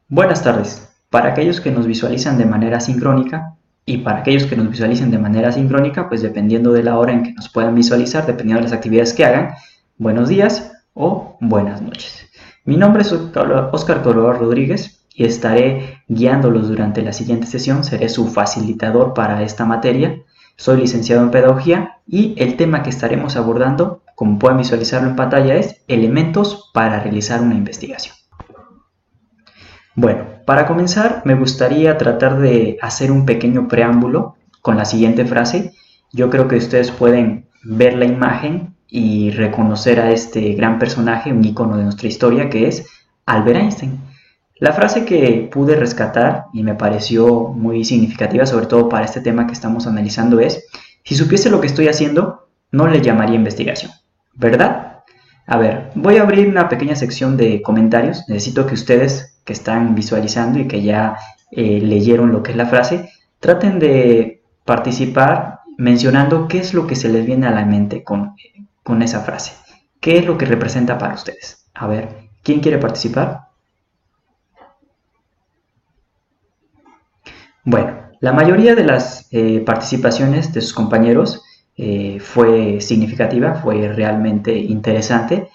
Buenas tardes. Para aquellos que nos visualizan de manera sincrónica y para aquellos que nos visualicen de manera asincrónica, pues dependiendo de la hora en que nos puedan visualizar, dependiendo de las actividades que hagan, buenos días o buenas noches. Mi nombre es Óscar Corredor Rodríguez y estaré guiándolos durante la siguiente sesión. Seré su facilitador para esta materia. Soy licenciado en Pedagogía y el tema que estaremos abordando, como pueden visualizarlo en pantalla, es elementos para realizar una investigación. Bueno, para comenzar me gustaría tratar de hacer un pequeño preámbulo con la siguiente frase. Yo creo que ustedes pueden ver la imagen y reconocer a este gran personaje, un icono de nuestra historia, que es Albert Einstein. La frase que pude rescatar y me pareció muy significativa, sobre todo para este tema que estamos analizando, es: si supiese lo que estoy haciendo, no le llamaría investigación, ¿verdad? A ver, voy a abrir una pequeña sección de comentarios. Necesito que ustedes que están visualizando y que ya leyeron lo que es la frase, traten de participar mencionando qué es lo que se les viene a la mente con esa frase. ¿Qué es lo que representa para ustedes? A ver, ¿quién quiere participar? Bueno, la mayoría de las participaciones de sus compañeros fue significativa, fue realmente interesante.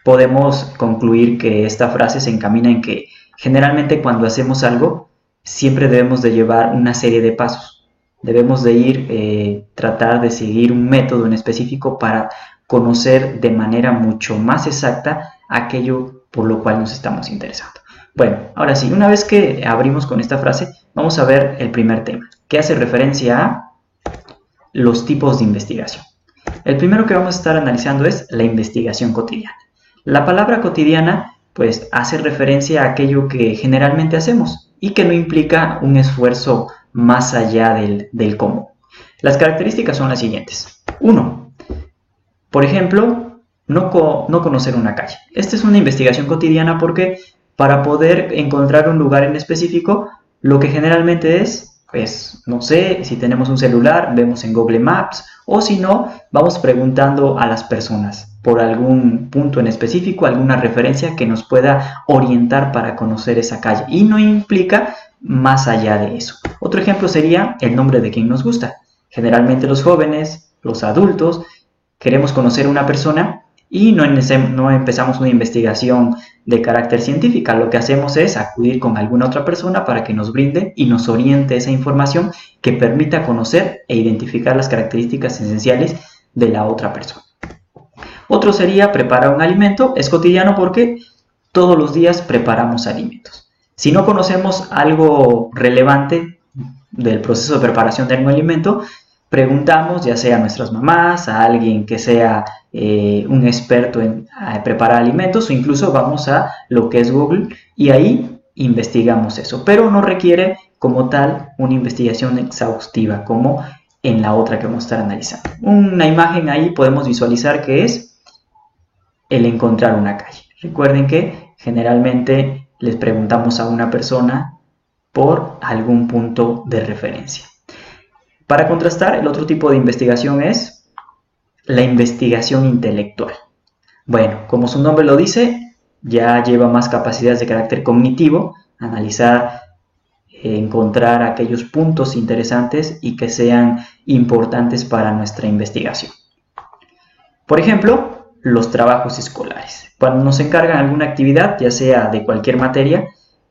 Podemos concluir que esta frase se encamina en que generalmente cuando hacemos algo siempre debemos de llevar una serie de pasos. Debemos de tratar de seguir un método en específico para conocer de manera mucho más exacta aquello por lo cual nos estamos interesando. Bueno, ahora sí, una vez que abrimos con esta frase, vamos a ver el primer tema, que hace referencia a los tipos de investigación. El primero que vamos a estar analizando es la investigación cotidiana. La palabra cotidiana pues hace referencia a aquello que generalmente hacemos y que no implica un esfuerzo más allá del común. Las características son las siguientes. 1. Por ejemplo, no conocer una calle. Esta es una investigación cotidiana porque para poder encontrar un lugar en específico, lo que generalmente es, pues, no sé, si tenemos un celular, vemos en Google Maps, o si no, vamos preguntando a las personas por algún punto en específico, alguna referencia que nos pueda orientar para conocer esa calle, y no implica más allá de eso. Otro ejemplo sería el nombre de quien nos gusta. Generalmente los jóvenes, los adultos, queremos conocer a una persona y no empezamos una investigación de carácter científica. Lo que hacemos es acudir con alguna otra persona para que nos brinde y nos oriente esa información que permita conocer e identificar las características esenciales de la otra persona. Otro sería preparar un alimento. Es cotidiano porque todos los días preparamos alimentos. Si no conocemos algo relevante del proceso de preparación de algún alimento, preguntamos ya sea a nuestras mamás, a alguien que sea un experto en preparar alimentos, o incluso vamos a lo que es Google y ahí investigamos eso, pero no requiere como tal una investigación exhaustiva como en la otra que vamos a estar analizando. Una imagen ahí podemos visualizar que es el encontrar una calle. Recuerden que generalmente les preguntamos a una persona por algún punto de referencia. Para contrastar, el otro tipo de investigación es la investigación intelectual. Bueno, como su nombre lo dice, ya lleva más capacidades de carácter cognitivo, analizar, encontrar aquellos puntos interesantes y que sean importantes para nuestra investigación. Por ejemplo, los trabajos escolares. Cuando nos encargan alguna actividad, ya sea de cualquier materia,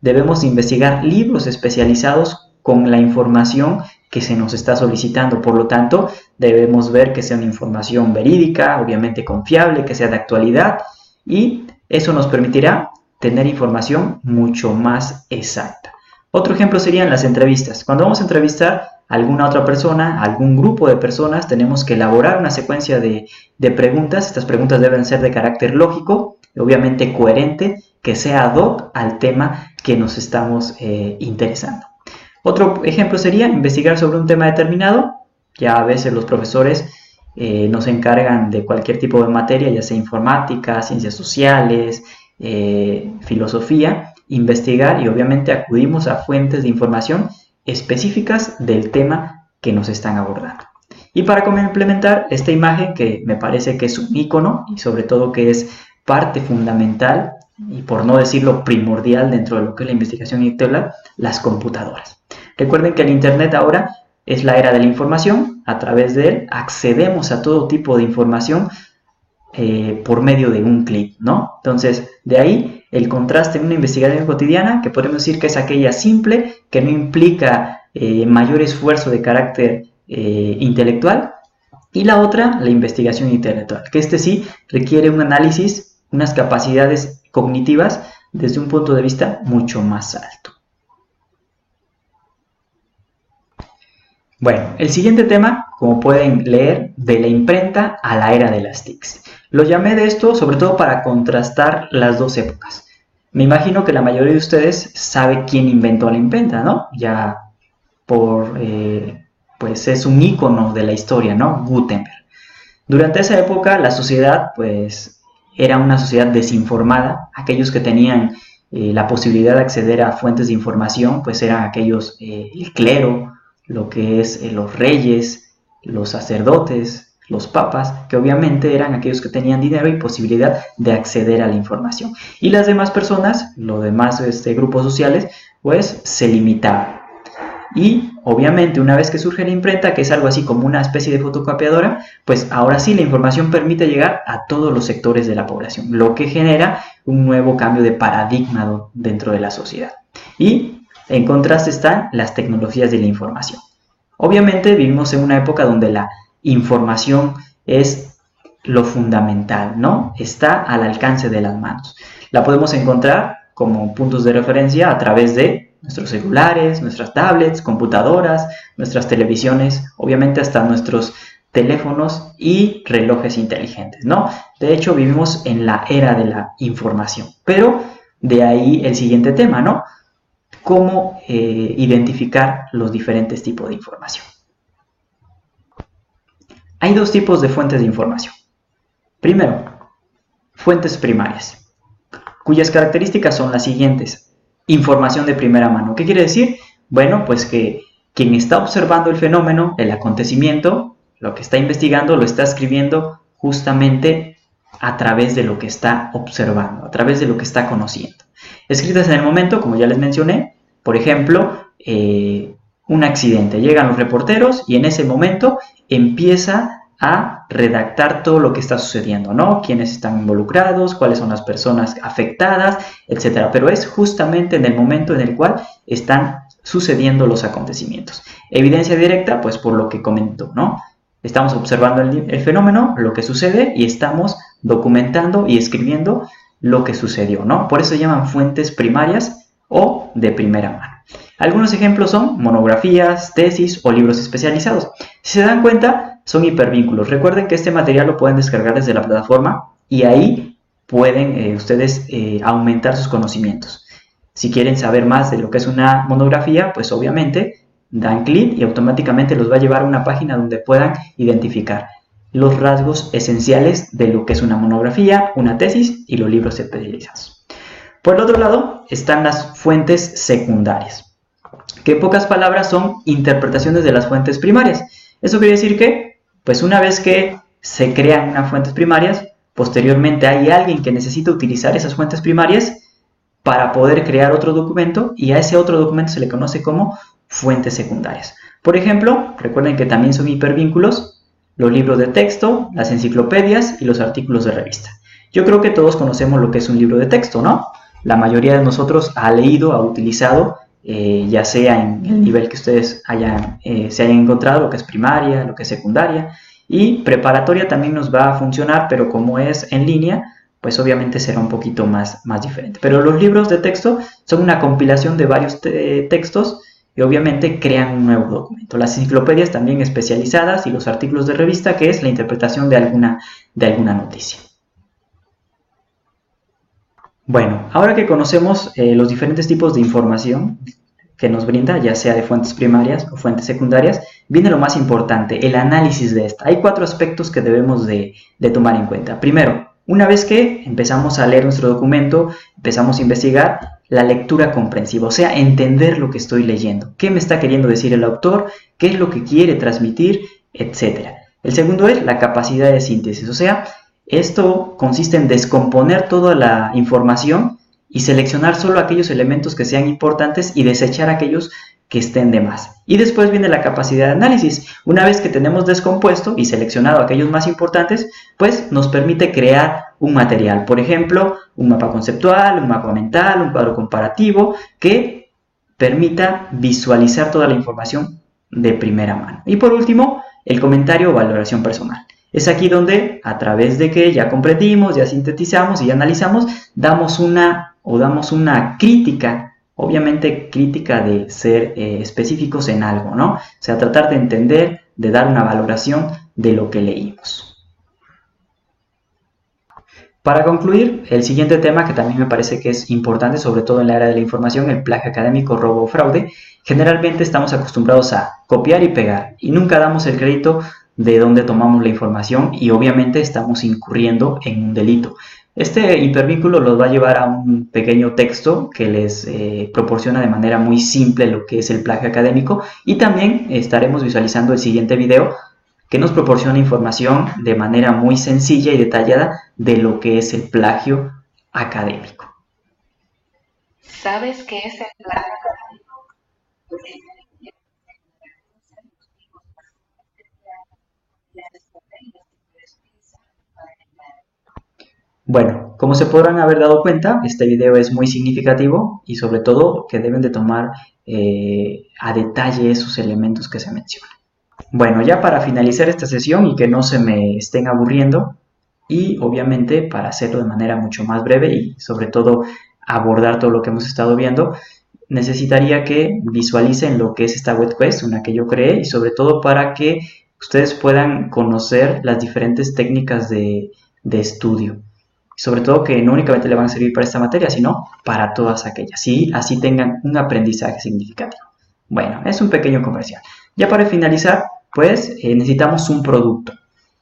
debemos investigar libros especializados con la información que se nos está solicitando. Por lo tanto, debemos ver que sea una información verídica, obviamente confiable, que sea de actualidad, y eso nos permitirá tener información mucho más exacta. Otro ejemplo serían las entrevistas. Cuando vamos a entrevistar a alguna otra persona, a algún grupo de personas, tenemos que elaborar una secuencia de preguntas. Estas preguntas deben ser de carácter lógico, obviamente coherente, que sea ad hoc al tema que nos estamos interesando. Otro ejemplo sería investigar sobre un tema determinado. Ya a veces los profesores nos encargan de cualquier tipo de materia, ya sea informática, ciencias sociales, filosofía, investigar, y obviamente acudimos a fuentes de información específicas del tema que nos están abordando. Y para complementar esta imagen, que me parece que es un icono y sobre todo que es parte fundamental y por no decirlo primordial dentro de lo que es la investigación intelectual, las computadoras. Recuerden que el Internet ahora es la era de la información. A través de él accedemos a todo tipo de información por medio de un clic, ¿no? Entonces, de ahí el contraste en una investigación cotidiana, que podemos decir que es aquella simple, que no implica mayor esfuerzo de carácter intelectual, y la otra, la investigación intelectual, que sí requiere un análisis, unas capacidades cognitivas desde un punto de vista mucho más alto. Bueno, el siguiente tema, como pueden leer, de la imprenta a la era de las TICs. Lo llamé de esto sobre todo para contrastar las dos épocas. Me imagino que la mayoría de ustedes sabe quién inventó la imprenta, ¿no? Ya pues es un ícono de la historia, ¿no? Gutenberg. Durante esa época la sociedad, pues, era una sociedad desinformada. Aquellos que tenían la posibilidad de acceder a fuentes de información, pues eran aquellos, el clero, lo que es los reyes, los sacerdotes, los papas, que obviamente eran aquellos que tenían dinero y posibilidad de acceder a la información. Y las demás personas, los demás grupos sociales, pues se limitaban. Y obviamente una vez que surge la imprenta, que es algo así como una especie de fotocopiadora, pues ahora sí la información permite llegar a todos los sectores de la población, lo que genera un nuevo cambio de paradigma dentro de la sociedad. Y en contraste están las tecnologías de la información. Obviamente vivimos en una época donde la información es lo fundamental, ¿no? Está al alcance de las manos. La podemos encontrar como puntos de referencia a través de nuestros celulares, nuestras tablets, computadoras, nuestras televisiones, obviamente hasta nuestros teléfonos y relojes inteligentes, ¿no? De hecho, vivimos en la era de la información. Pero de ahí el siguiente tema, ¿no? Cómo identificar los diferentes tipos de información. Hay dos tipos de fuentes de información. Primero, fuentes primarias, cuyas características son las siguientes. Información de primera mano. ¿Qué quiere decir? Bueno, pues que quien está observando el fenómeno, el acontecimiento, lo que está investigando, lo está escribiendo justamente a través de lo que está observando, a través de lo que está conociendo. Escritas en el momento, como ya les mencioné, por ejemplo, un accidente. Llegan los reporteros y en ese momento empieza a redactar todo lo que está sucediendo, ¿no? Quiénes están involucrados, cuáles son las personas afectadas, etc. Pero es justamente en el momento en el cual están sucediendo los acontecimientos. Evidencia directa, pues por lo que comentó, ¿no? Estamos observando el fenómeno, lo que sucede, y estamos documentando y escribiendo lo que sucedió, ¿no? Por eso se llaman fuentes primarias o de primera mano. Algunos ejemplos son monografías, tesis o libros especializados. Si se dan cuenta, son hipervínculos. Recuerden que este material lo pueden descargar desde la plataforma y ahí pueden ustedes aumentar sus conocimientos. Si quieren saber más de lo que es una monografía, pues obviamente dan clic y automáticamente los va a llevar a una página donde puedan identificar los rasgos esenciales de lo que es una monografía, una tesis y los libros especializados. Por el otro lado están las fuentes secundarias, que en pocas palabras son interpretaciones de las fuentes primarias. Eso quiere decir que, pues una vez que se crean unas fuentes primarias, posteriormente hay alguien que necesita utilizar esas fuentes primarias para poder crear otro documento y a ese otro documento se le conoce como fuentes secundarias. Por ejemplo, recuerden que también son hipervínculos los libros de texto, las enciclopedias y los artículos de revista. Yo creo que todos conocemos lo que es un libro de texto, ¿no? La mayoría de nosotros ha leído, ha utilizado, ya sea en el nivel que ustedes se hayan encontrado, lo que es primaria, lo que es secundaria, y preparatoria también nos va a funcionar, pero como es en línea, pues obviamente será un poquito más diferente. Pero los libros de texto son una compilación de varios textos y obviamente crean un nuevo documento. Las enciclopedias también especializadas y los artículos de revista, que es la interpretación de alguna noticia. Bueno, ahora que conocemos los diferentes tipos de información que nos brinda, ya sea de fuentes primarias o fuentes secundarias, viene lo más importante, el análisis de esta. Hay 4 aspectos que debemos de tomar en cuenta. Primero, una vez que empezamos a leer nuestro documento, empezamos a investigar, la lectura comprensiva, o sea, entender lo que estoy leyendo, qué me está queriendo decir el autor, qué es lo que quiere transmitir, etc. El segundo es la capacidad de síntesis, o sea, Esto consiste en descomponer toda la información y seleccionar solo aquellos elementos que sean importantes y desechar aquellos que estén de más. Y después viene la capacidad de análisis. Una vez que tenemos descompuesto y seleccionado aquellos más importantes, pues nos permite crear un material. Por ejemplo, un mapa conceptual, un mapa mental, un cuadro comparativo que permita visualizar toda la información de primera mano. Y por último, el comentario o valoración personal. Es aquí donde, a través de que ya comprendimos, ya sintetizamos y ya analizamos, damos una crítica, obviamente crítica de ser específicos en algo, ¿no? O sea, tratar de entender, de dar una valoración de lo que leímos. Para concluir, el siguiente tema que también me parece que es importante, sobre todo en la era de la información, el plagio académico, robo o fraude. Generalmente estamos acostumbrados a copiar y pegar y nunca damos el crédito de dónde tomamos la información y obviamente estamos incurriendo en un delito. Este hipervínculo los va a llevar a un pequeño texto que les proporciona de manera muy simple lo que es el plagio académico y también estaremos visualizando el siguiente video que nos proporciona información de manera muy sencilla y detallada de lo que es el plagio académico. ¿Sabes qué es el plagio académico? Bueno, como se podrán haber dado cuenta, este video es muy significativo y sobre todo que deben de tomar a detalle esos elementos que se mencionan. Bueno, ya para finalizar esta sesión y que no se me estén aburriendo y obviamente para hacerlo de manera mucho más breve y sobre todo abordar todo lo que hemos estado viendo, necesitaría que visualicen lo que es esta web quest, una que yo creé y sobre todo para que ustedes puedan conocer las diferentes técnicas de estudio. Sobre todo que no únicamente le van a servir para esta materia, sino para todas aquellas y así tengan un aprendizaje significativo. Bueno, es un pequeño comercial. Ya para finalizar, pues necesitamos un producto.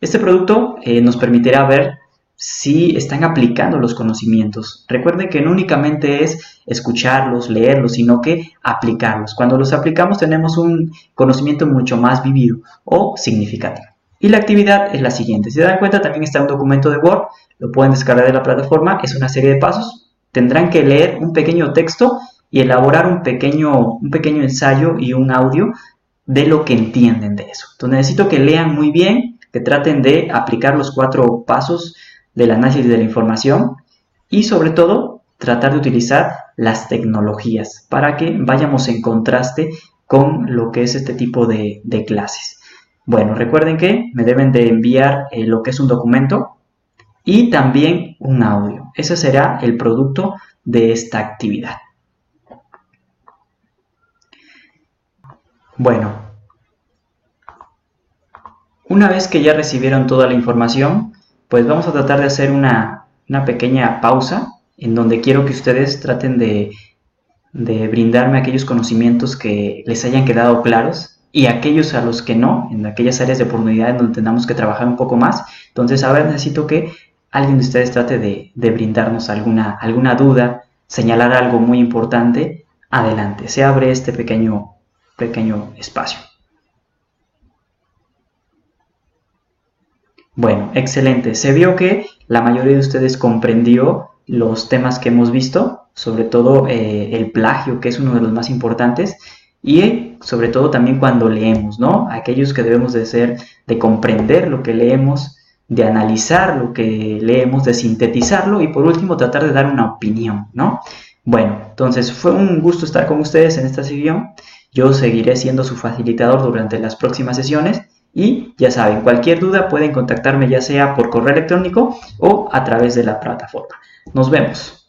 Este producto nos permitirá ver si están aplicando los conocimientos. Recuerden que no únicamente es escucharlos, leerlos, sino que aplicarlos. Cuando los aplicamos tenemos un conocimiento mucho más vivido o significativo. Y la actividad es la siguiente. Si se dan cuenta, también está un documento de Word. Lo pueden descargar de la plataforma. Es una serie de pasos. Tendrán que leer un pequeño texto y elaborar un pequeño ensayo y un audio de lo que entienden de eso. Entonces necesito que lean muy bien, que traten de aplicar los 4 pasos del análisis de la información y sobre todo tratar de utilizar las tecnologías para que vayamos en contraste con lo que es este tipo de clases. Bueno, recuerden que me deben de enviar lo que es un documento y también un audio. Ese será el producto de esta actividad. Bueno, una vez que ya recibieron toda la información, pues vamos a tratar de hacer una pequeña pausa en donde quiero que ustedes traten de brindarme aquellos conocimientos que les hayan quedado claros y aquellos a los que no, en aquellas áreas de oportunidad en donde tenemos que trabajar un poco más. Entonces ahora necesito que alguien de ustedes trate de brindarnos alguna duda, señalar algo muy importante. Adelante, se abre este pequeño espacio. Bueno, excelente. Se vio que la mayoría de ustedes comprendió los temas que hemos visto, sobre todo el plagio, que es uno de los más importantes, y sobre todo también cuando leemos, ¿no? Aquellos que debemos de comprender lo que leemos, de analizar lo que leemos, de sintetizarlo y por último tratar de dar una opinión, ¿no? Bueno, entonces fue un gusto estar con ustedes en esta sesión. Yo seguiré siendo su facilitador durante las próximas sesiones y ya saben, cualquier duda pueden contactarme ya sea por correo electrónico o a través de la plataforma. Nos vemos.